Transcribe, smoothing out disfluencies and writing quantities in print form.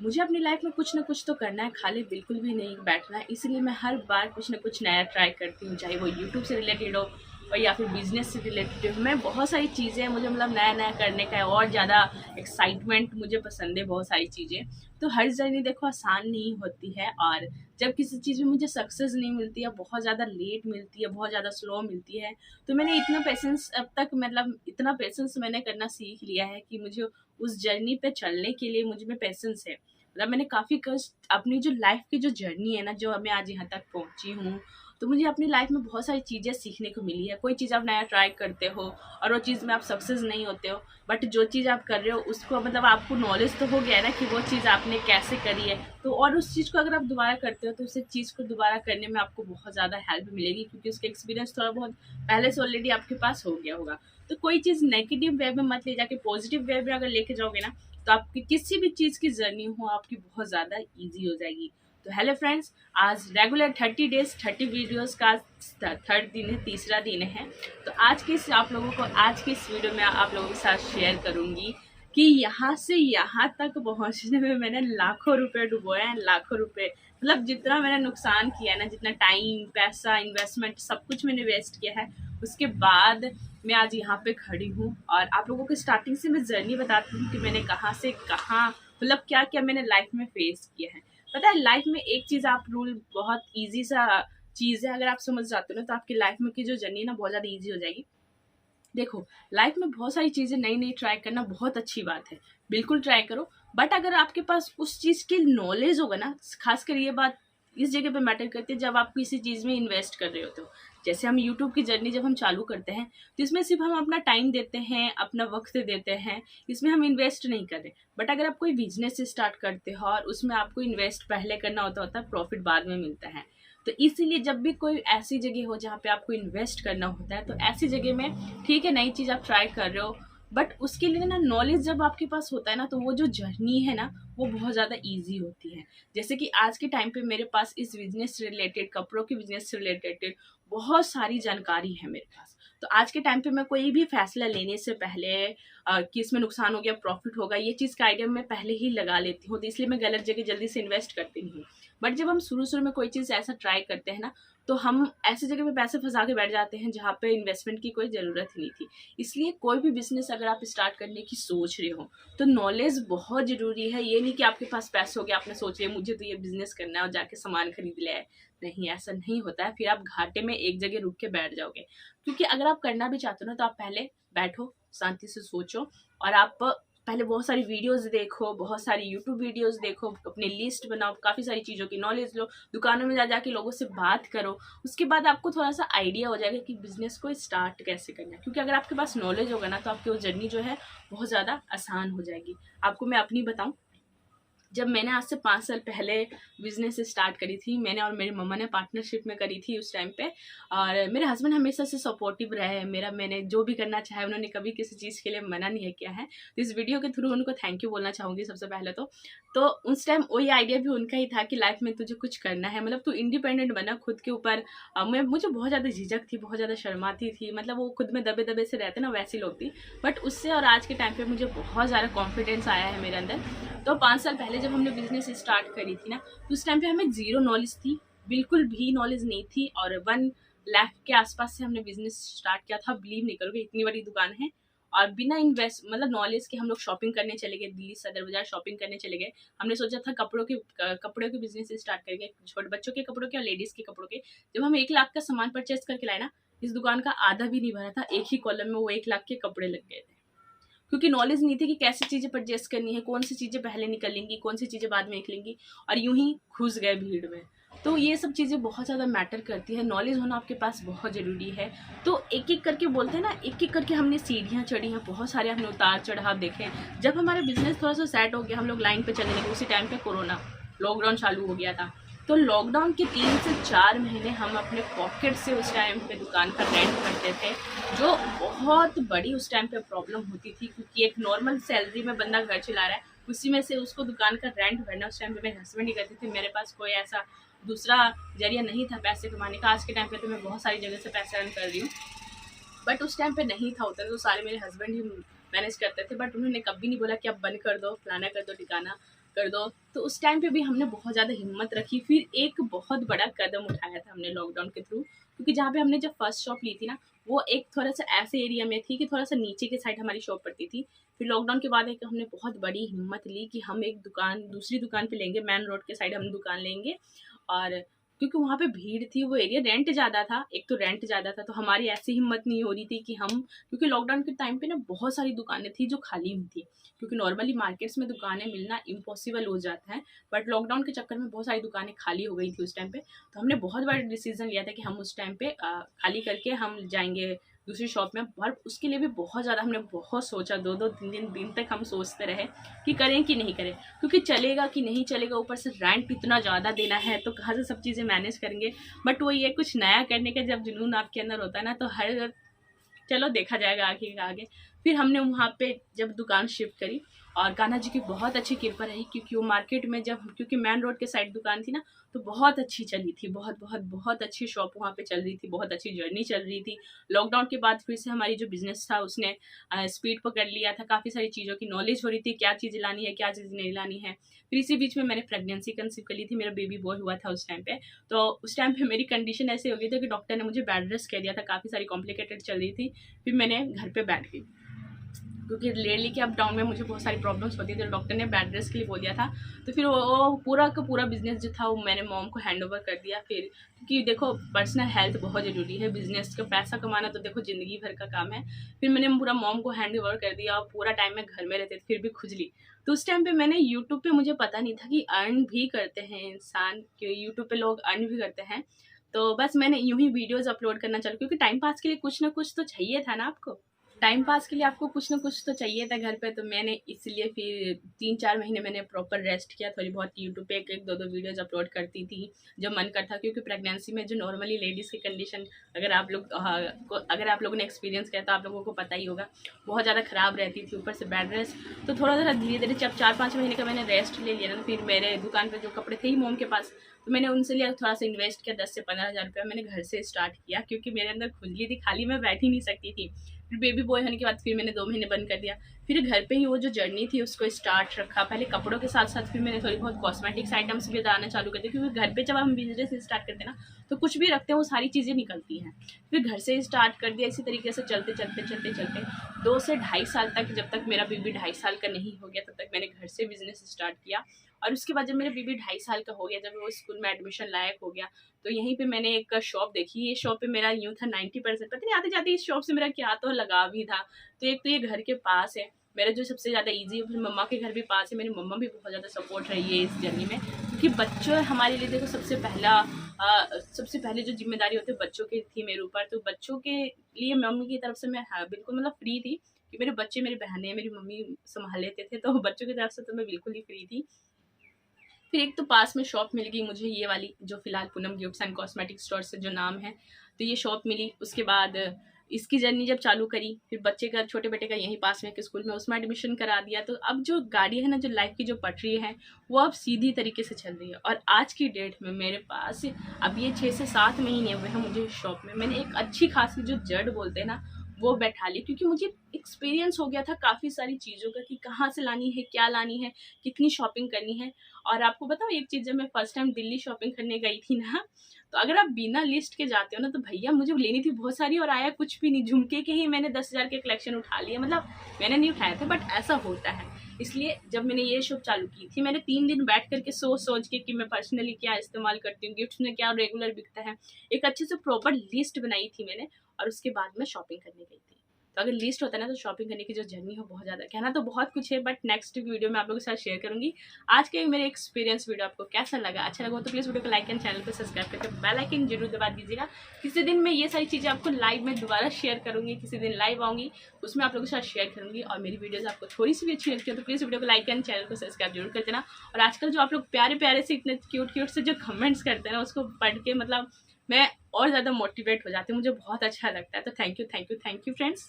मुझे अपनी लाइफ में कुछ ना कुछ तो करना है, खाली बिल्कुल भी नहीं बैठना है। इसीलिए मैं हर बार कुछ ना कुछ नया ट्राई करती हूँ, चाहे वो यूट्यूब से रिलेटेड हो और या फिर बिजनेस से रिलेटेड हो। मैं बहुत सारी चीज़ें मुझे मतलब नया नया करने का है और ज़्यादा एक्साइटमेंट मुझे पसंद है बहुत सारी चीज़ें। तो हर जर्नी देखो आसान नहीं होती है, और जब किसी चीज़ में मुझे सक्सेस नहीं मिलती है, बहुत ज़्यादा लेट मिलती है, बहुत ज़्यादा स्लो मिलती है, तो मैंने इतना पेशेंस अब तक मतलब इतना पेशेंस मैंने करना सीख लिया है कि मुझे उस जर्नी पे चलने के लिए मुझ में पेशेंस है। मतलब मैंने काफ़ी कष्ट अपनी जो लाइफ की जो जर्नी है ना, जो मैं आज यहाँ तक पहुँची हूँ, तो मुझे अपनी लाइफ में बहुत सारी चीज़ें सीखने को मिली है। कोई चीज़ आप नया ट्राई करते हो और वो चीज़ में आप सक्सेस नहीं होते हो, बट जो चीज़ आप कर रहे हो उसको मतलब आपको नॉलेज तो हो गया है ना कि वो चीज़ आपने कैसे करी है। तो और उस चीज़ को अगर आप दोबारा करते हो तो उस चीज़ को दोबारा करने में आपको बहुत ज़्यादा हेल्प मिलेगी, क्योंकि उसका एक्सपीरियंस थोड़ा बहुत पहले से ऑलरेडी आपके पास हो गया होगा। तो कोई चीज़ नेगेटिव वे में मत ले जाके पॉजिटिव वे में अगर लेके जाओगे ना, तो आपकी किसी भी चीज़ की जर्नी हो आपकी बहुत ज़्यादा ईजी हो जाएगी। तो हेलो फ्रेंड्स, आज रेगुलर 30 डेज 30 वीडियोस का थर्ड दिन है, तीसरा दिन है। तो आज के इस आप लोगों को आज की इस वीडियो में आप लोगों के साथ शेयर करूंगी कि यहाँ से यहाँ तक पहुँचने में मैंने लाखों रुपए डुबोए हैं, लाखों रुपए। मतलब जितना मैंने नुकसान किया है ना, जितना टाइम पैसा इन्वेस्टमेंट सब कुछ मैंने वेस्ट किया है, उसके बाद मैं आज यहाँ पे खड़ी हूँ। और आप लोगों को स्टार्टिंग से मैं जर्नी बताती हूँ कि मैंने कहाँ से कहाँ मतलब क्या क्या मैंने लाइफ में फेस किया है। पता है लाइफ में एक चीज़ आप रूल बहुत ईजी सा चीज़ है, अगर आप समझ जाते हो ना तो आपकी लाइफ में की जो जर्नी है ना बहुत ज़्यादा ईजी हो जाएगी। देखो, लाइफ में बहुत सारी चीज़ें नई नई ट्राई करना बहुत अच्छी बात है, बिल्कुल ट्राई करो। बट अगर आपके पास उस चीज़ की नॉलेज होगा ना, खासकर ये बात इस जगह पे मैटर करती है जब आप किसी चीज़ में इन्वेस्ट कर रहे होते हो। जैसे हम यूट्यूब की जर्नी जब हम चालू करते हैं तो इसमें सिर्फ हम अपना टाइम देते हैं, अपना वक्त देते हैं, इसमें हम इन्वेस्ट नहीं कर रहे। बट अगर आप कोई बिजनेस स्टार्ट करते हो और उसमें आपको इन्वेस्ट पहले करना होता है, प्रॉफिट बाद में मिलता है। तो इसीलिए जब भी कोई ऐसी जगह हो जहाँ पे आपको इन्वेस्ट करना होता है, तो ऐसी जगह में ठीक है नई चीज़ आप ट्राई कर रहे हो, बट उसके लिए ना नॉलेज जब आपके पास होता है ना, तो वो जो जर्नी है ना वो बहुत ज़्यादा ईजी होती है। जैसे कि आज के टाइम पे मेरे पास इस बिजनेस से रिलेटेड, कपड़ों के बिजनेस से रिलेटेड बहुत सारी जानकारी है मेरे पास। तो आज के टाइम पे मैं कोई भी फैसला लेने से पहले कि इसमें नुकसान हो गया प्रॉफिट होगा, ये चीज़ का आइडिया मैं पहले ही लगा लेती हूँ। तो इसलिए मैं गलत जगह जल्दी से इन्वेस्ट करती नहीं हूँ। बट जब हम शुरू में कोई चीज़ ऐसा ट्राई करते हैं ना, तो हम ऐसी जगह पे पैसे फंसा के बैठ जाते हैं जहाँ पे इन्वेस्टमेंट की कोई ज़रूरत ही नहीं थी। इसलिए कोई भी बिजनेस अगर आप स्टार्ट करने की सोच रहे हो तो नॉलेज बहुत ज़रूरी है। ये नहीं कि आपके पास पैसे हो गया, आपने सोच लिया मुझे तो ये बिजनेस करना है और जाके सामान खरीद लिया है। नहीं, ऐसा नहीं होता है। फिर आप घाटे में एक जगह रुक के बैठ जाओगे। क्योंकि अगर आप करना भी चाहते हो ना, तो आप पहले बैठो, शांति से सोचो, और आप पहले बहुत सारी वीडियोस देखो, बहुत सारी यूट्यूब वीडियोस देखो, अपनी लिस्ट बनाओ, काफ़ी सारी चीज़ों की नॉलेज लो, दुकानों में जा जाके लोगों से बात करो। उसके बाद आपको थोड़ा सा आइडिया हो जाएगा कि बिजनेस को स्टार्ट कैसे करना है। क्योंकि अगर आपके पास नॉलेज होगा ना, तो आपकी वो जर्नी जो है बहुत ज़्यादा आसान हो जाएगी। आपको मैं अपनी बताऊँ, जब मैंने आज से 5 साल पहले बिज़नेस स्टार्ट करी थी, मैंने और मेरी मम्मा ने पार्टनरशिप में करी थी उस टाइम पे। और मेरे हस्बैंड हमेशा से सपोर्टिव रहे हैं मेरा, मैंने जो भी करना चाहा उन्होंने कभी किसी चीज़ के लिए मना नहीं किया है। तो इस वीडियो के थ्रू उनको थैंक यू बोलना चाहूँगी सबसे पहले तो। उस टाइम वही आइडिया भी उनका ही था कि लाइफ में तुझे कुछ करना है, मतलब तू इंडिपेंडेंट बना खुद के ऊपर। मुझे बहुत ज़्यादा झिझक थी, बहुत ज़्यादा शर्माती थी, मतलब वो खुद में दबे दबे से रहते ना, वैसी लोग थी। बट उससे और आज के टाइम पे मुझे बहुत ज़्यादा कॉन्फिडेंस आया है मेरे अंदर। तो 5 साल पहले जब हमने बिजनेस स्टार्ट करी थी ना, तो उस टाइम पे हमें ज़ीरो नॉलेज थी, बिल्कुल भी नॉलेज नहीं थी। और 1 लाख के आसपास से हमने बिजनेस स्टार्ट किया था। बिलीव नहीं करोगे, इतनी बड़ी दुकान है। और बिना इन्वेस्ट मतलब नॉलेज के हम लोग शॉपिंग करने चले गए, दिल्ली सदर बाजार शॉपिंग करने चले गए। हमने सोचा था कपड़ों के बिजनेस स्टार्ट करेंगे, छोटे बच्चों के कपड़ों के और लेडीज़ के कपड़ों के। जब हम 1 लाख का सामान परचेज करके लाए ना, इस दुकान का आधा भी नहीं भरा था, एक ही कॉलम में वो 1 लाख के कपड़े लग गए थे। क्योंकि नॉलेज नहीं थी कि कैसी चीज़ें परचेस करनी है, कौन सी चीज़ें पहले निकलेंगी, कौन सी चीज़ें बाद में निकलेंगी, और यूं ही घुस गए भीड़ में। तो ये सब चीज़ें बहुत ज़्यादा मैटर करती है, नॉलेज होना आपके पास बहुत ज़रूरी है। तो एक एक करके बोलते हैं ना, एक एक करके हमने सीढ़ियाँ चढ़ी हैं, बहुत सारे हमने उतार चढ़ाव देखे हैं। जब हमारा बिजनेस थोड़ा सा सेट हो गया, हम लोग लाइन पे चलने लगे, उसी टाइम पे कोरोना लॉकडाउन चालू हो गया था। तो लॉकडाउन के 3 से 4 महीने हम अपने पॉकेट से उस टाइम पे दुकान का रेंट करते थे, जो बहुत बड़ी उस टाइम पे प्रॉब्लम होती थी। क्योंकि एक नॉर्मल सैलरी में बंदा घर चला रहा है, उसी में से उसको दुकान का रेंट भरना उस टाइम पे मेरे हस्बैंड ही करते थे। मेरे पास कोई ऐसा दूसरा जरिया नहीं था पैसे कमाने का। आज के टाइम पे तो मैं बहुत सारी जगह से पैसे अर्न कर रही हूँ, बट उस टाइम पे नहीं था उतना, तो सारे मेरे हस्बैंड ही मैनेज करते थे। बट उन्होंने कभी नहीं बोला कि अब बंद कर दो, फलाना कर दो, ठिकाना। कर दो। तो उस टाइम पे भी हमने बहुत ज़्यादा हिम्मत रखी, फिर एक बहुत बड़ा कदम उठाया था हमने लॉकडाउन के थ्रू, क्योंकि जहाँ पे हमने जब फर्स्ट शॉप ली थी ना, वो एक थोड़ा सा ऐसे एरिया में थी कि थोड़ा सा नीचे के साइड हमारी शॉप पड़ती थी। फिर लॉकडाउन के बाद एक हमने बहुत बड़ी हिम्मत ली कि हम एक दुकान दूसरी दुकान पे लेंगे, मेन रोड के साइड हम दुकान लेंगे। और क्योंकि वहाँ पे भीड़ थी, वो एरिया रेंट ज़्यादा था, एक तो रेंट ज़्यादा था, तो हमारी ऐसी हिम्मत नहीं हो रही थी कि हम, क्योंकि लॉकडाउन के टाइम पे ना बहुत सारी दुकानें थी जो खाली हुई थी, क्योंकि नॉर्मली मार्केट्स में दुकानें मिलना इम्पॉसिबल हो जाता है, बट लॉकडाउन के चक्कर में बहुत सारी दुकानें खाली हो गई थी उस टाइम पे। तो हमने बहुत बड़ा डिसीजन लिया था कि हम उस टाइम पे खाली करके हम जाएंगे दूसरी शॉप में। और उसके लिए भी बहुत ज़्यादा हमने बहुत सोचा, 2-2 3 दिन तक हम सोचते रहे कि करें कि नहीं करें, क्योंकि चलेगा कि नहीं चलेगा, ऊपर से रेंट इतना ज़्यादा देना है तो कहाँ से सब चीज़ें मैनेज करेंगे। बट वो ये कुछ नया करने का जब जुनून आपके अंदर होता है ना, तो हर, चलो देखा जाएगा आगे आगे। फिर हमने वहाँ पे जब दुकान शिफ्ट करी, और कान्हा जी की बहुत अच्छी कृपा रही, क्योंकि वो मार्केट में जब, क्योंकि मेन रोड के साइड दुकान थी ना, तो बहुत अच्छी चली थी, बहुत बहुत बहुत अच्छी शॉप वहाँ पे चल रही थी, बहुत अच्छी जर्नी चल रही थी। लॉकडाउन के बाद फिर से हमारी जो बिजनेस था उसने स्पीड पकड़ लिया था, काफ़ी सारी चीज़ों की नॉलेज हो रही थी, क्या चीज़ लानी है क्या चीज़ नहीं लानी है। फिर इसी बीच में मैंने प्रेगनेंसी कंसीव कर ली थी, मेरा बेबी बॉय हुआ था उस टाइम पे। तो उस टाइम पे मेरी कंडीशन ऐसे हो गई थी कि डॉक्टर ने मुझे बेड रेस्ट कह दिया था, काफ़ी सारी कॉम्प्लिकेटेड चल रही थी। फिर मैंने घर पे बैठ गई, क्योंकि डेली के अप डाउन में मुझे बहुत सारी प्रॉब्लम्स होती थी, तो डॉक्टर ने बेड रेस्ट के लिए बोल दिया था। तो फिर वो पूरा का पूरा बिजनेस जो था वो मैंने मॉम को हैंड ओवर कर दिया। फिर क्योंकि देखो पर्सनल हेल्थ बहुत ज़रूरी है, बिजनेस का पैसा कमाना तो देखो ज़िंदगी भर का काम है। फिर मैंने पूरा मॉम को हैंड ओवर कर दिया, और पूरा टाइम मैं घर में रहते थे, फिर भी खुजली। तो उस टाइम पे मैंने यूट्यूब पे, मुझे पता नहीं था कि अर्न भी करते हैं इंसान, कि यूट्यूब पे लोग अर्न भी करते हैं। तो बस मैंने यूं ही वीडियोज़ अपलोड करना चालू, क्योंकि टाइम पास के लिए कुछ ना कुछ तो चाहिए था ना आपको, टाइम पास के लिए आपको कुछ ना कुछ तो चाहिए था घर पे। तो मैंने इसलिए फिर 3-4 महीने मैंने प्रॉपर रेस्ट किया, थोड़ी बहुत यूट्यूब पे एक दो वीडियोज़ अपलोड करती थी जब मन करता, क्योंकि प्रेगनेंसी में जो नॉर्मली लेडीज़ की कंडीशन, अगर आप लोग अगर आप लोगों ने एक्सपीरियंस किया तो आप लोगों को पता ही होगा, बहुत ज़्यादा ख़राब रहती थी, ऊपर से बेड रेस्ट। तो थोड़ा थोड़ा धीरे धीरे जब 4-5 महीने का मैंने रेस्ट ले लिया ना, तो फिर मेरे दुकान पर जो कपड़े थे ही मोम के पास, तो मैंने उनसे लिया, थोड़ा सा इन्वेस्ट किया, 10 से 15 हज़ार रुपया मैंने घर से स्टार्ट किया, क्योंकि मेरे अंदर खुजली थी, खाली मैं बैठ ही नहीं सकती थी। फिर बेबी बॉय होने के बाद फिर मैंने 2 महीने बंद कर दिया। फिर घर पे ही वो जो जर्नी थी उसको स्टार्ट रखा, पहले कपड़ों के साथ साथ फिर मैंने थोड़ी बहुत कॉस्मेटिक्स आइटम्स भी लाना चालू कर दिया, क्योंकि घर पे जब हम बिजनेस स्टार्ट करते हैं ना, तो कुछ भी रखते हैं वो सारी चीज़ें निकलती हैं। फिर घर से स्टार्ट कर दिया, इसी तरीके से चलते चलते चलते चलते 2 से ढाई साल तक, जब तक मेरा बेबी 2.5 साल का नहीं हो गया, तब तक मैंने घर से बिजनेस स्टार्ट किया। और उसके बाद जब मेरा बेबी 2.5 साल का हो गया, जब वो स्कूल में एडमिशन लायक हो गया, तो यहीं पे मैंने एक शॉप देखी। ये शॉप पे मेरा यूँ था 90%, पता नहीं आते जाते इस शॉप से मेरा क्या तो लगाव ही था। तो एक तो ये घर के पास है, मेरा जो सबसे ज़्यादा ईजी है, फिर मम्मा के घर भी पास है, मेरी मम्मा भी बहुत ज़्यादा सपोर्ट रही है इस जर्नी में, क्योंकि बच्चों हमारे लिए देखो सबसे पहले जो जिम्मेदारी होती है बच्चों की थी मेरे ऊपर। तो बच्चों के लिए मम्मी की तरफ से मैं, हाँ, बिल्कुल मतलब फ्री थी, कि मेरे बच्चे मेरी बहनें मेरी मम्मी संभाल लेते थे, तो बच्चों की तरफ से तो मैं बिल्कुल ही फ्री थी। फिर एक तो पास में शॉप मिल गई मुझे, ये वाली जो फिलहाल Poonam gifts and cosmetic store से जो नाम है, तो ये शॉप मिली। उसके बाद इसकी जर्नी जब चालू करी, फिर बच्चे का, छोटे बेटे का यहीं पास में एक स्कूल में, उसमें एडमिशन करा दिया। तो अब जो गाड़ी है ना, जो लाइफ की जो पटरी है, वो अब सीधी तरीके से चल रही है। और आज की डेट में मेरे पास अब ये 6 से 7 महीने हुए हैं मुझे शॉप में, मैंने एक अच्छी खासी जो जड़ बोलते हैं ना, वो बैठा ली, क्योंकि मुझे एक्सपीरियंस हो गया था काफ़ी सारी चीज़ों का, कि कहाँ से लानी है, क्या लानी है, कितनी शॉपिंग करनी है। और आपको बताओ एक चीज़, जब मैं फर्स्ट टाइम दिल्ली शॉपिंग करने गई थी ना, तो अगर आप बिना लिस्ट के जाते हो ना, तो भैया मुझे लेनी थी बहुत सारी और आया कुछ भी नहीं। झुमके के ही मैंने 10,000 के कलेक्शन उठा लिए, मतलब मैंने नहीं उठाए थे, बट ऐसा होता है। इसलिए जब मैंने ये शॉप चालू की थी, मैंने 3 दिन बैठ करके सोच के कि मैं पर्सनली क्या इस्तेमाल करती हूँ, गिफ्ट्स में क्या रेगुलर बिकता है, एक अच्छे से प्रॉपर लिस्ट बनाई थी मैंने, और उसके बाद मैं शॉपिंग करने गई थी। तो अगर लिस्ट होता है ना, तो शॉपिंग करने की जो जर्नी हो बहुत ज़्यादा, कहना तो बहुत कुछ है, बट नेक्स्ट वीडियो में आप लोगों के साथ शेयर करूंगी। आज के मेरे एक्सपीरियंस वीडियो आपको कैसा लगा, अच्छा लगा तो प्लीज़ वीडियो को लाइक एंड चैनल को सब्सक्राइब करके बेल आइकन जरूर दबा दीजिएगा। किसी दिन मैं ये सारी चीज़ें आपको लाइव में दोबारा शेयर करूंगी, किसी दिन लाइव आऊँगी, उसमें आप लोगों के साथ शेयर करूंगी। और मेरी वीडियोज़ आपको थोड़ी सी भी अच्छी लगती है तो प्लीज़ वीडियो को लाइक एंड चैनल को सब्सक्राइब जरूर कर देना। और आजकल जो आप लोग प्यारे प्यारे से, इतने क्यूट से जो कमेंट्स करते हैं ना, उसको पढ़ के मतलब मैं और ज़्यादा मोटिवेट हो जाती हूँ, मुझे बहुत अच्छा लगता है। तो थैंक यू फ्रेंड्स।